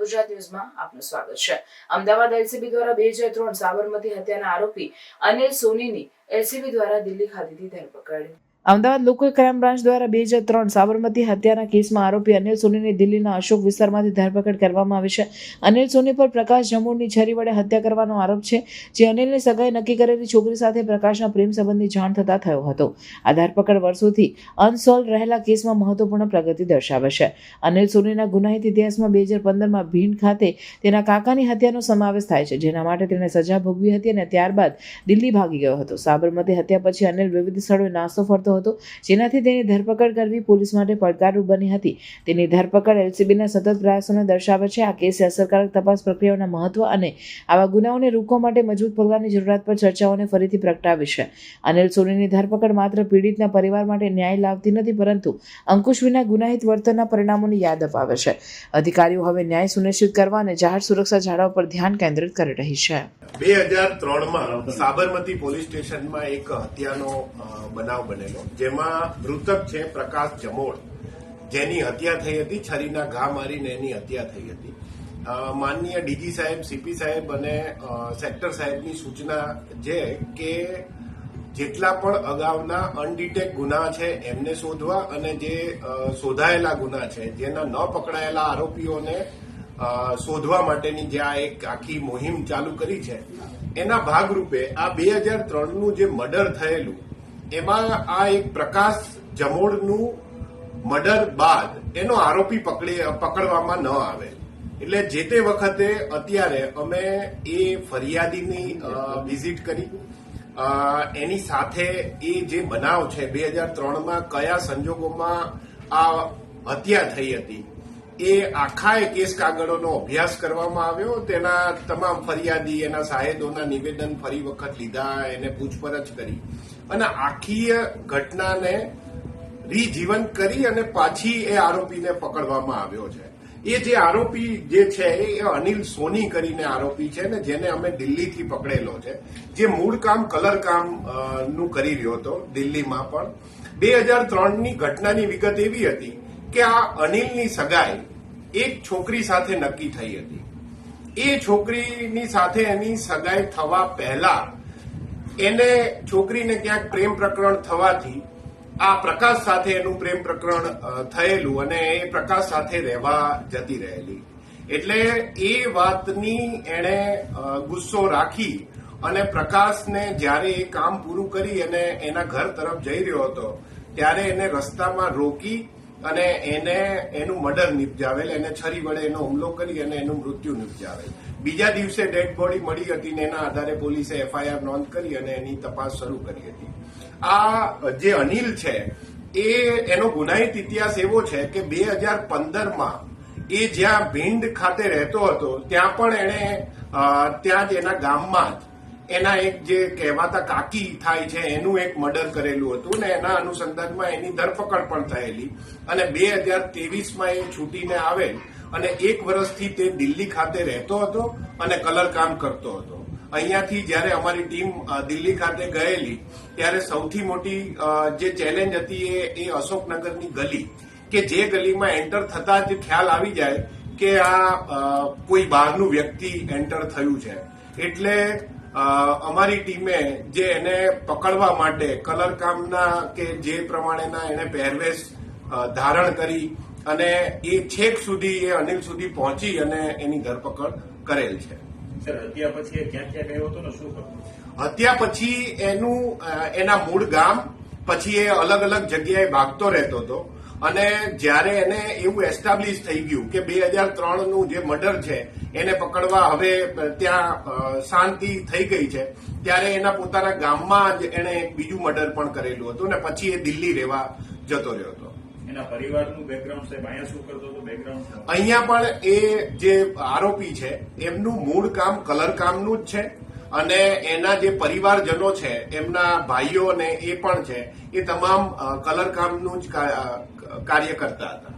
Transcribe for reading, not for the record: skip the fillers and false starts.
ગુજરાત ન્યૂઝમાં આપનું સ્વાગત છે। અમદાવાદ એલસીબી દ્વારા 2003 સાબરમતી હત્યાના આરોપી અનિલ સોનીની એલસીબી દ્વારા દિલ્હી ખાતેથી ધરપકડ। અમદાવાદ લોકલ ક્રાઇમ બ્રાન્ચ દ્વારા 2003 સાબરમતી હત્યાના કેસમાં આરોપી અનિલ સોનીની દિલ્હીના અશોક વિસ્તારમાંથી ધરપકડ કરવામાં આવી છે। અનિલ સોની પર પ્રકાશ જમોરની છરી વડે હત્યા કરવાનો આરોપ છે, જે અનિલની સગાઈ નક્કી કરેલી છોકરી સાથે પ્રકાશના પ્રેમ સંબંધની જાણ થતા થયો હતો। આ ધરપકડ વર્ષોથી અનસોલ્વ રહેલા કેસમાં મહત્વપૂર્ણ પ્રગતિ દર્શાવે છે। અનિલ સોનીના ગુનાહિત ઇતિહાસમાં 2015માં ભીંડ ખાતે તેના કાકાની હત્યાનો સમાવેશ થાય છે, જેના માટે તેણે સજા ભોગવી હતી અને ત્યારબાદ દિલ્હી ભાગી ગયો હતો। સાબરમતી હત્યા પછી અનિલ વિવિધ સ્થળોએ નાસ્તો ફરતો હતો, જેનાથી તેની ધરપકડ કરવી પોલીસ માટે પડકારરૂપ બની હતી। તેની ધરપકડ એલસીબીના સતત પ્રયાસોને દર્શાવે છે। આ કેસે અસરકારક તપાસ પ્રક્રિયાઓના મહત્વ અને આવા ગુનાઓને રોકવા માટે મજબૂત પગલાંની જરૂરિયાત પર ચર્ચાઓને ફરીથી પ્રગટાવી છે। અનિલ સોનીની ધરપકડ માત્ર પીડિતના પરિવાર માટે ન્યાય લાવતી નથી, પરંતુ અંકુશ વિના ગુનાહિત વર્તનના પરિણામોની યાદ અપાવે છે। અધિકારીઓ હવે ન્યાય સુનિશ્ચિત કરવા અને જાહેર સુરક્ષા જાળવવા પર ધ્યાન કેન્દ્રિત કરી રહી છે। 2003માં સાબરમતી પોલીસ સ્ટેશનમાં એક હત્યાનો બનાવ બનેલો, જેમાં મૃતક છે પ્રકાશ જમોર, જેની હત્યા થઈ હતી। છરીના ઘા મારીને એની હત્યા થઈ હતી। માનનીય ડીજી સાહેબ, સીપી સાહેબ અને સેક્ટર સાહેબની સૂચના છે કે જેટલા પણ અગાઉના અનડિટેક ગુના છે એમને શોધવા અને જે શોધાયેલા ગુના છે, જેના ન પકડાયેલા આરોપીઓને શોધવા માટેની જે આ એક આખી મુહિમ ચાલુ કરી છે, એના ભાગરૂપે આ 2003નું જે મર્ડર થયેલું, એમાં આ એક પ્રકાશ જમોડનું મર્ડર બાદ એનો આરોપી પકડવામાં ન આવે, એટલે જે તે વખતે અત્યારે અમે એ ફરિયાદીની વિઝિટ કરી, એની સાથે એ જે બનાવ છે 2003માં કયા સંજોગોમાં આ હત્યા થઈ હતી, એ આખા કેસ કાગળોનો અભ્યાસ કરવામાં આવ્યો। તેના તમામ ફરિયાદી, એના સાહેદોના નિવેદન ફરી વખત લીધા, એને પૂછપરછ કરી અને આખી ઘટનાને રીજીવન કરી અને પાછી એ આરોપીને પકડવામાં આવ્યો છે। એ જે આરોપી જે છે એ અનિલ સોની કરીને આરોપી છે ને, જેને અમે દિલ્હીથી પકડેલો છે, જે મૂળ કામ કલર કામ નું કરી રહ્યો હતો દિલ્હીમાં। પણ 2003ની ઘટનાની વિગત એવી હતી કે આ અનિલની સગાઈ એક છોકરી સાથે નક્કી થઈ હતી। એ છોકરીની સાથે એની સગાઈ થવા પહેલા એને છોકરીને ક્યાંક પ્રેમ પ્રકરણ થવાથી આ પ્રકાશ સાથે એનું પ્રેમ પ્રકરણ થયેલું અને એ પ્રકાશ સાથે રહેવા જતી રહેલી, એટલે એ વાતની એણે ગુસ્સો રાખી અને પ્રકાશને જ્યારે એ કામ પૂરું કરી અને એના ઘર તરફ જઈ રહ્યો હતો, ત્યારે એને રસ્તામાં રોકી અને એને એનું મર્ડર નિપજાવેલ, એને છરી વડે એનો હુમલો કરી અને એનું મૃત્યુ નિપજાવેલ। બીજા દિવસે ડેડ બોડી મળી હતી ને એના આધારે પોલીસે એફઆઈઆર નોંધ કરી અને એની તપાસ શરૂ કરી હતી। આ જે અનિલ છે એ એનો ગુનાહિત ઇતિહાસ એવો છે કે 2015માં એ જ્યાં ભીંડ ખાતે રહેતો હતો, ત્યાં પણ એણે ત્યાં જ એના ગામમાં જ એના એક જે કહેવાતા કાકી થાય છે એનું એક મર્ડર કરેલું હતું ને એના અનુસંધાનમાં એની ધરપકડ પણ થયેલી અને 2023માં એ છૂટીને આવેલ અને 1 વર્ષથી તે દિલ્હી ખાતે રહેતો હતો અને કલર કામ કરતો હતો। અહીંયાથી જયારે અમારી ટીમ દિલ્હી ખાતે ગયેલી, ત્યારે સૌથી મોટી જે ચેલેન્જ હતી એ અશોકનગરની ગલી, કે જે ગલીમાં એન્ટર થતા જ ખ્યાલ આવી જાય કે આ કોઈ બહારનું વ્યક્તિ એન્ટર થયું છે। એટલે અમારી ટીમે જે એને પકડવા માટે કલર કામના કે જે પ્રમાણેના એને પહેરવેશ ધારણ કરી અને એ છેક સુધી એ અનિલ સુધી પહોંચી અને એની ધરપકડ કરેલ છે। હત્યા પછી ક્યાં ક્યાં ગયો હતો ને શું કરતો? હત્યા પછી એના મૂળ ગામ, પછી એ અલગ અલગ જગ્યાએ ભાગતો રહેતો હતો અને જ્યારે એને એવું એસ્ટાબ્લિશ થઈ ગયું કે 2003નું જે મર્ડર છે એને પકડવા હવે ત્યાં શાંતિ થઈ ગઈ છે, ત્યારે એના પોતાના ગામમાં જ એને એક બીજું મર્ડર પણ કરેલું હતું ને પછી એ દિલ્હી રહેવા જતો રહ્યો હતો। એના પરિવારનું બેકગ્રાઉન્ડ સાહેબ અહીંયા શું કરતો હતો? બેકગ્રાઉન્ડ અહીંયા પણ એ જે આરોપી છે એમનું મૂળ કામ કલર કામનું જ છે અને એના જે પરિવારજનો છે, એમના ભાઈઓ ને એ પણ છે, એ તમામ કલર કામનું જ કાર્ય કરતા હતા।